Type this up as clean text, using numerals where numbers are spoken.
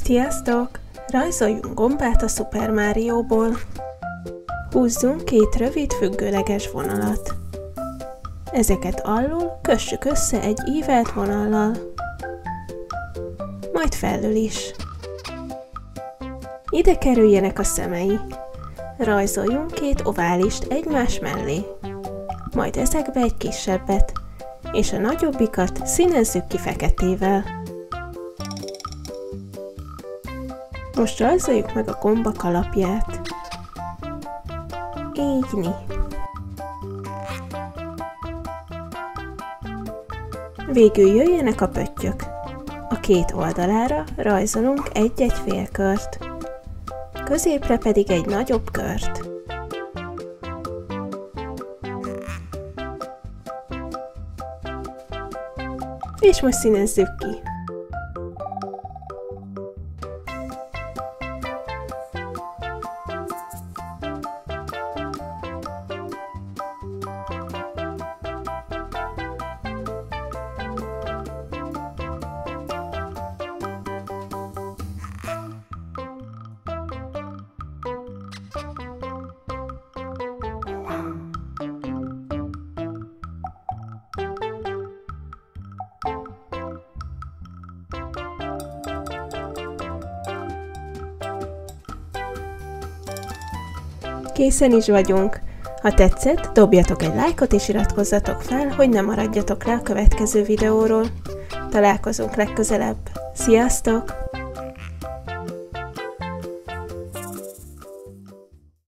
Sziasztok! Rajzoljunk gombát a Super Mario-ból. Húzzunk két rövid függőleges vonalat. Ezeket alul kössük össze egy ívelt vonallal. Majd felül is. Ide kerüljenek a szemei. Rajzoljunk két oválist egymás mellé. Majd ezekbe egy kisebbet, és a nagyobbikat színezzük ki feketével. Most rajzoljuk meg a gomba kalapját. Így. Végül jöjjenek a pöttyök. A két oldalára rajzolunk egy-egy félkört. Középre pedig egy nagyobb kört. És most színezzük ki. Készen is vagyunk! Ha tetszett, dobjatok egy lájkot és iratkozzatok fel, hogy ne maradjatok le a következő videóról. Találkozunk legközelebb. Sziasztok!